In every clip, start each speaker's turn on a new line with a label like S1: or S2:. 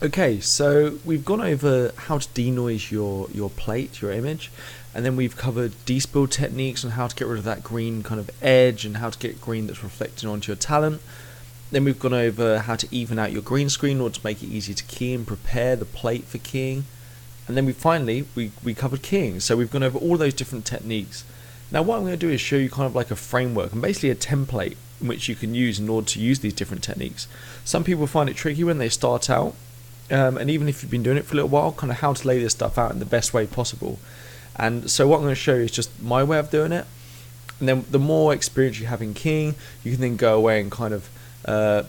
S1: Okay, so we've gone over how to denoise your plate, your image, and then we've covered despill techniques on how to get rid of that green kind of edge and how to get green that's reflecting onto your talent. Then we've gone over how to even out your green screen in order to make it easy to key and prepare the plate for keying. And then we covered keying, so we've gone over all those different techniques. Now what I'm going to do is show you kind of like a framework and basically a template in which you can use in order to use these different techniques. Some people find it tricky when they start out, and even if you've been doing it for a little while, kind of how to lay this stuff out in the best way possible. And so what I'm going to show you is just my way of doing it, and then the more experience you have in keying, you can then go away and kind of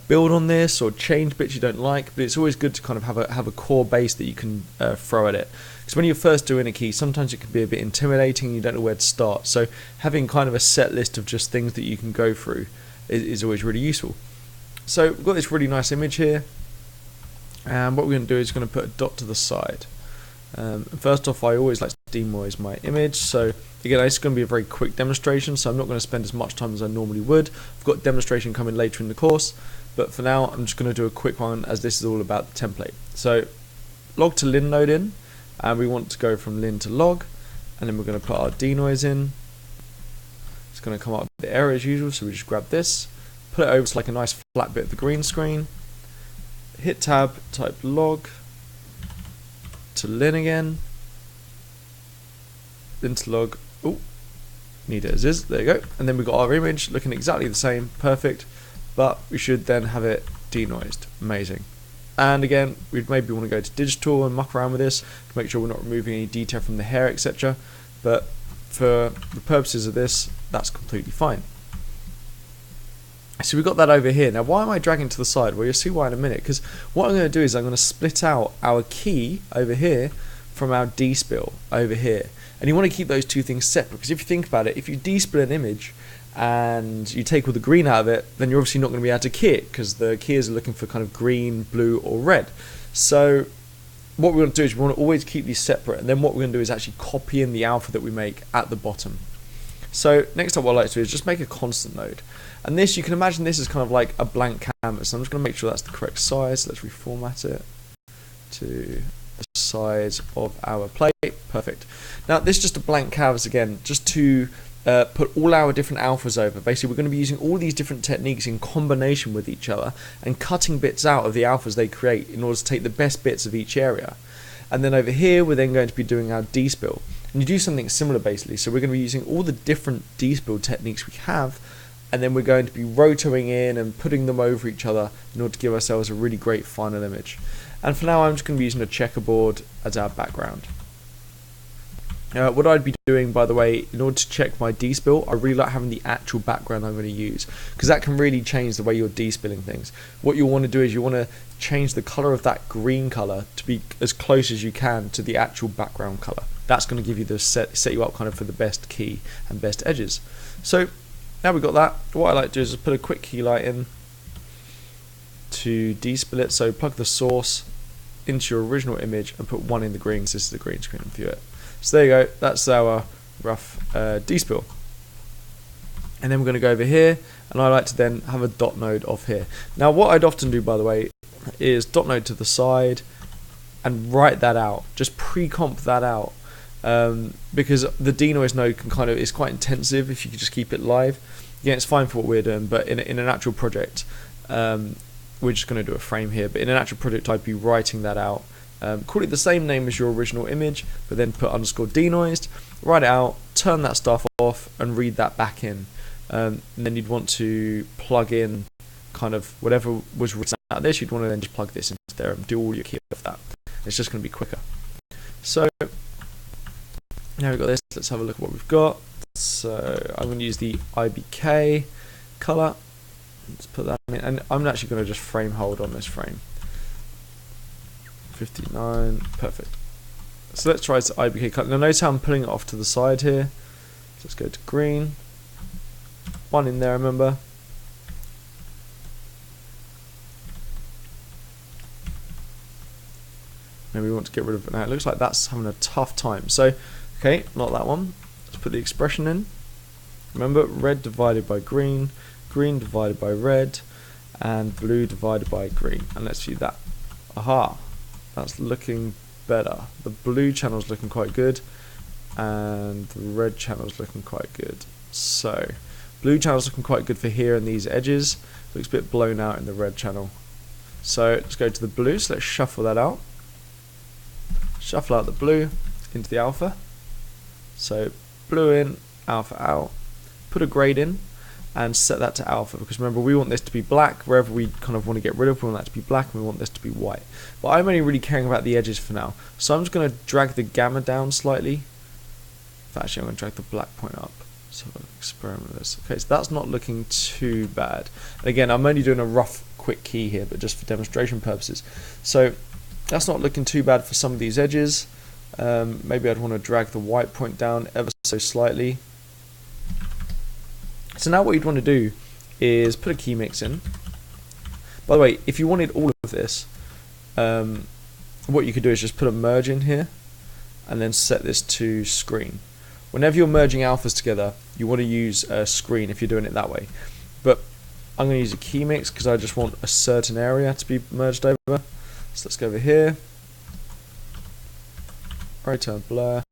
S1: build on this or change bits you don't like. But it's always good to kind of have a core base that you can throw at it, because when you're first doing a key, sometimes it can be a bit intimidating, you don't know where to start. So having kind of a set list of just things that you can go through is always really useful. So we've got this really nice image here, and what we're going to do is going to put a dot to the side. First off, I always like to denoise my image, so again, it's going to be a very quick demonstration, so I'm not going to spend as much time as I normally would. I've got a demonstration coming later in the course, but for now I'm just going to do a quick one, as this is all about the template. So log to lin node in, and we want to go from lin to log, and then we're going to put our denoise in. It's going to come up with the error as usual, so we just grab this, put it over to like a nice flat bit of the green screen, hit tab, type log to lin again, then to log, oh, need it as is, there you go, and then we've got our image looking exactly the same, perfect, but we should then have it denoised. Amazing. And again, we'd maybe want to go to digital and muck around with this to make sure we're not removing any detail from the hair, etc. But for the purposes of this, that's completely fine. So we've got that over here. Now why am I dragging to the side? Well, you'll see why in a minute, because what I'm going to do is I'm going to split out our key over here from our despill over here. And you want to keep those two things separate, because if you think about it, if you despill an image and you take all the green out of it, then you're obviously not going to be able to key it, because the keyers are looking for kind of green, blue or red. So what we want to do is we want to always keep these separate, and then what we're going to do is actually copy in the alpha that we make at the bottom. So next up, what I like to do is just make a constant node, and this, you can imagine this is kind of like a blank canvas. I'm just going to make sure that's the correct size. Let's reformat it to the size of our plate. Perfect. Now this is just a blank canvas again, just to put all our different alphas over. Basically, we're going to be using all these different techniques in combination with each other and cutting bits out of the alphas they create in order to take the best bits of each area. And then over here, we're then going to be doing our despill. And you do something similar basically. So we're going to be using all the different despill techniques we have, and then we're going to be rotoing in and putting them over each other in order to give ourselves a really great final image. And for now, I'm just going to be using a checkerboard as our background. What I'd be doing, by the way, in order to check my despill, I really like having the actual background I'm going to use, because that can really change the way you're despilling things. What you'll want to do is you want to change the color of that green color to be as close as you can to the actual background color. That's going to give you the set you up kind of for the best key and best edges. So now we've got that, what I like to do is just put a quick key light in to despill it. So plug the source into your original image and put 1 in the green, because this is the green screen, and view it. So there you go, that's our rough despill. And then we're going to go over here, and I like to then have a dot node off here. Now what I'd often do, by the way, is dot node to the side and write that out, just pre-comp that out, because the denoise node can kind of, is quite intensive if you could just keep it live. Yeah, it's fine for what we're doing, but in an actual project, we're just going to do a frame here, but in an actual project I'd be writing that out. Call it the same name as your original image, but then put underscore denoised, write it out, turn that stuff off and read that back in. And then you'd want to plug in kind of whatever was written out of this, you'd want to then just plug this into there and do all your key of that. It's just going to be quicker. So now we've got this, let's have a look at what we've got. So I'm going to use the IBK color. Let's put that in, and I'm actually going to just frame hold on this frame. 59, perfect. So let's try this IBK color. Now notice how I'm pulling it off to the side here. So let's go to green. 1 in there, remember. Maybe we want to get rid of it now. It looks like that's having a tough time. So, okay, not that one. Let's put the expression in. Remember, red divided by green, green divided by red, and blue divided by green. And let's view that. Aha. That's looking better. The blue channel's looking quite good, and the red channel's looking quite good. So blue channel's looking quite good for here and these edges. Looks a bit blown out in the red channel. So let's go to the blue. So let's shuffle that out. Shuffle out the blue into the alpha. So blue in, alpha out. Put a grade in and set that to alpha, because remember, we want this to be black. Wherever we kind of want to get rid of, we want that to be black, and we want this to be white. But I'm only really caring about the edges for now. So I'm just going to drag the gamma down slightly. Actually, I'm going to drag the black point up. So I'll experiment with this. Okay, so that's not looking too bad. And again, I'm only doing a rough, quick key here, but just for demonstration purposes. So that's not looking too bad for some of these edges. Maybe I'd want to drag the white point down ever so slightly. So now what you'd want to do is put a key mix in. By the way, if you wanted all of this, what you could do is just put a merge in here and then set this to screen. Whenever you're merging alphas together, you want to use a screen if you're doing it that way. But I'm going to use a key mix because I just want a certain area to be merged over. So let's go over here. Right turn blur.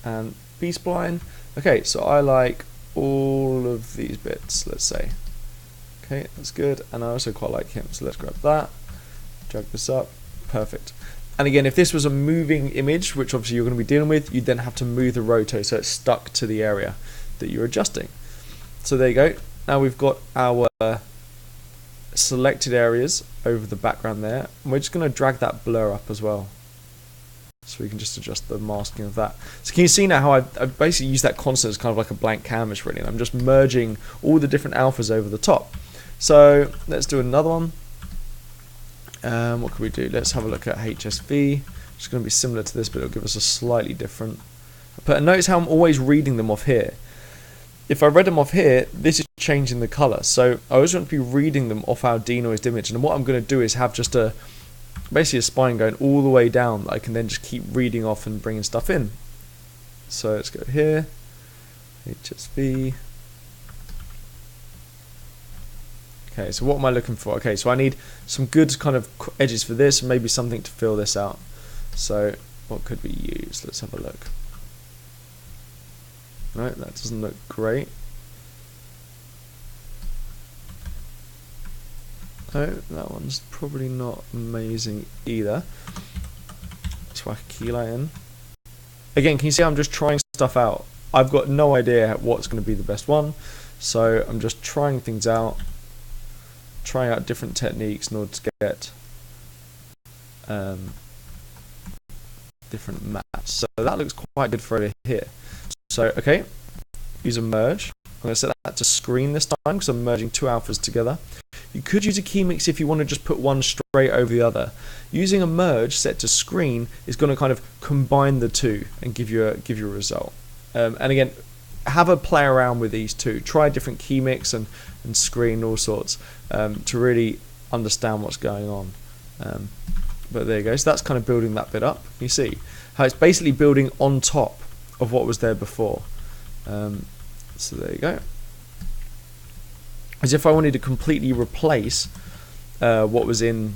S1: And B-spline. Okay, so I like all of these bits, let's say. Okay, that's good. And I also quite like him. So let's grab that. Drag this up. Perfect. And again, if this was a moving image, which obviously you're going to be dealing with, you'd then have to move the roto so it's stuck to the area that you're adjusting. So there you go. Now we've got our selected areas over the background there. And we're just going to drag that blur up as well. So we can just adjust the masking of that. So can you see now how I've basically used that constant as kind of like a blank canvas really, and I'm just merging all the different alphas over the top. So let's do another one. What can we do? Let's have a look at HSV. It's going to be similar to this, but it'll give us a slightly different. But notice how I'm always reading them off here. If I read them off here, this is changing the color. So I always want to be reading them off our denoised image. And what I'm going to do is have just basically a spine going all the way down that I can then just keep reading off and bringing stuff in. So let's go here, HSV. Okay, so what am I looking for? Okay, so I need some good kind of edges for this, and maybe something to fill this out. So what could we use? Let's have a look. No, that doesn't look great. No, that one's probably not amazing either. Let's whack a key light in. Again, can you see I'm just trying stuff out? I've got no idea what's going to be the best one, so I'm just trying things out, trying out different techniques in order to get different maps. So that looks quite good for over here. So okay, use a merge. I'm going to set that to screen this time because I'm merging two alphas together. You could use a key mix if you want to just put one straight over the other. Using a merge set to screen is going to kind of combine the two and give you a result. And again, have a play around with these two. Try different key mix and screen, all sorts, to really understand what's going on. But there you go. So that's kind of building that bit up. You see how it's basically building on top of what was there before. So there you go. As if I wanted to completely replace what was in.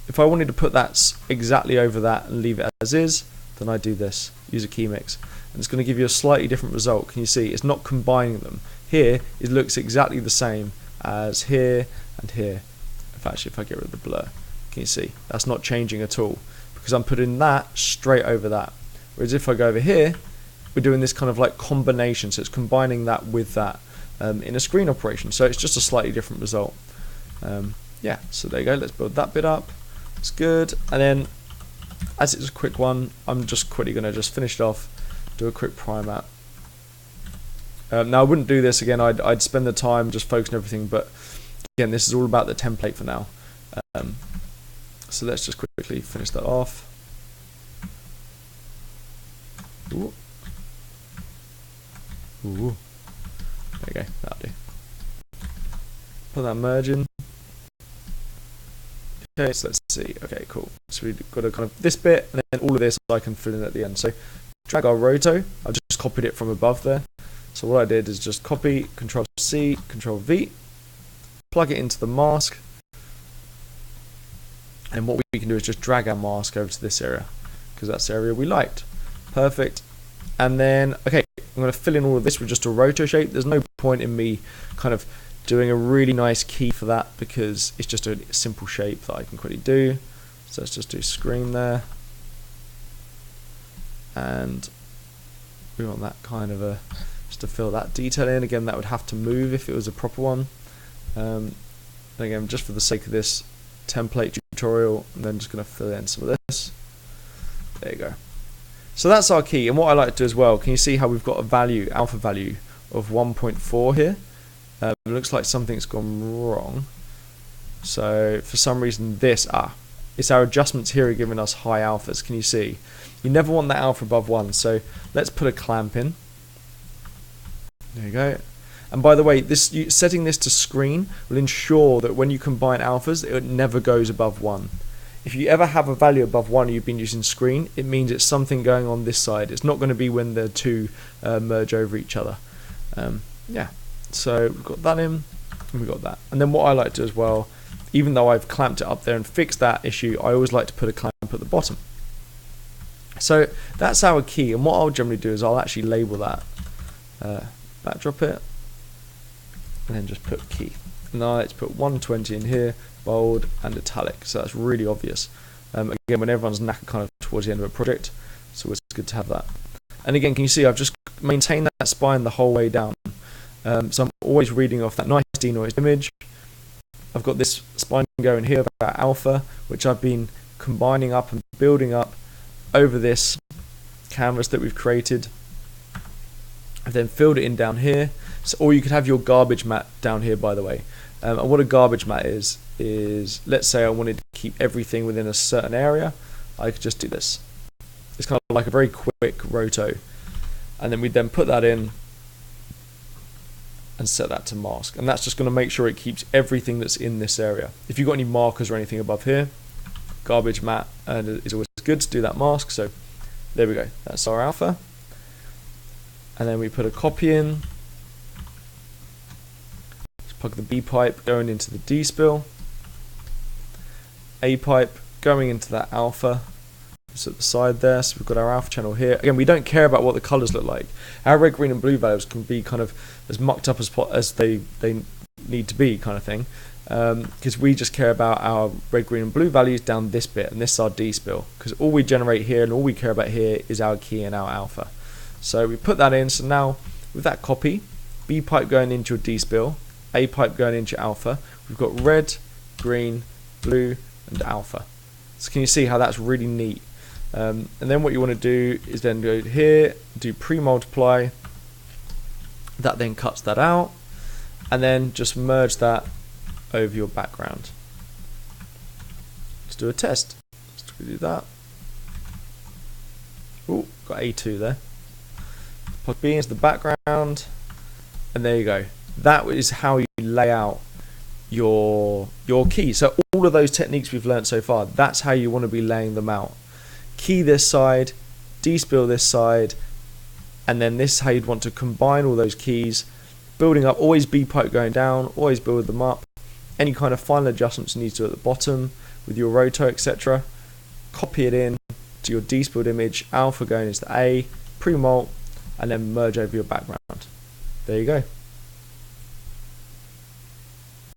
S1: If I wanted to put that exactly over that and leave it as is, then I do this. Use a key mix, and it's going to give you a slightly different result. Can you see? It's not combining them. Here, it looks exactly the same as here and here. If I get rid of the blur, can you see? That's not changing at all because I'm putting that straight over that. Whereas if I go over here, we're doing this kind of like combination. So it's combining that with that. In a screen operation, so it's just a slightly different result. Yeah, so there you go. Let's build that bit up. It's good. And then, as it's a quick one, I'm just quickly going to just finish it off, do a quick prime map. Now I wouldn't do this again. I'd spend the time just focusing on everything, but again, this is all about the template for now. So let's just quickly finish that off. Ooh. Ooh. There you go, that'll do. Put that merge in. Okay, so let's see. Okay, cool. So we've got a kind of this bit, and then all of this I can fill in at the end. So drag our roto. I've just copied it from above there. So what I did is just copy, Control C, Control V, plug it into the mask, And what we can do is just drag our mask over to this area, because that's the area we liked. Perfect. And then, okay, I'm going to fill in all of this with just a roto shape. There's no point in me kind of doing a really nice key for that, because it's just a simple shape that I can quickly do. So let's just do screen there. And we want that kind of a, just to fill that detail in. Again, that would have to move if it was a proper one. And again, just for the sake of this template tutorial, I'm then just going to fill in some of this. There you go. So that's our key. And what I like to do as well, can you see how we've got a value, alpha value of 1.4 here? It looks like something's gone wrong. So for some reason it's our adjustments here are giving us high alphas. Can you see? You never want that alpha above 1. So let's put a clamp in. There you go. And by the way, setting this to screen will ensure that when you combine alphas, it never goes above 1. If you ever have a value above 1 and you've been using screen, it means it's something going on this side. It's not going to be when the two merge over each other. Yeah, so we've got that in, and we've got that. And then what I like to do as well, even though I've clamped it up there and fixed that issue, I always like to put a clamp at the bottom. So that's our key, and what I'll generally do is I'll actually label that, backdrop it, and then just put key. Now let's put 120 in here, bold and italic, so that's really obvious. Again, when everyone's knackered kind of towards the end of a project, so it's good to have that. And again, can you see I've just maintained that spine the whole way down. So I'm always reading off that nice denoise image. I've got this spine going here about alpha, which I've been combining up and building up over this canvas that we've created. I've then filled it in down here. So, or you could have your garbage mat down here, by the way. And what a garbage mat is let's say I wanted to keep everything within a certain area, I could just do this. It's kind of like a very quick roto. And then we then put that in and set that to mask. And that's just going to make sure it keeps everything that's in this area. If you've got any markers or anything above here, garbage mat is always good to do that mask. So there we go. That's our alpha. And then we put a copy in. Let's plug the B pipe going into the Despill. A pipe going into that alpha. It's at the side there, so we've got our alpha channel here. Again, we don't care about what the colours look like. Our red, green and blue values can be kind of as mucked up as they need to be, kind of thing. Because we just care about our red, green and blue values down this bit, and this is our Despill. Because all we generate here and all we care about here is our key and our alpha. So we put that in, so now with that copy, B pipe going into your Despill, A pipe going into your alpha, we've got red, green, blue and alpha. So can you see how that's really neat? And then what you want to do is then go here, do pre-multiply, that then cuts that out, and then just merge that over your background. Let's do a test. Let's do that. Oh, got A2 there. Plug B into the background, and there you go. That is how you lay out your key. So all of those techniques we've learned so far, that's how you want to be laying them out. Key this side, Despill this side, and then this is how you'd want to combine all those keys, building up, always B pipe going down, always build them up. Any kind of final adjustments you need to do at the bottom with your roto, etc. Copy it in to your Despilled image, alpha going into the A, pre-mult, and then merge over your background. There you go.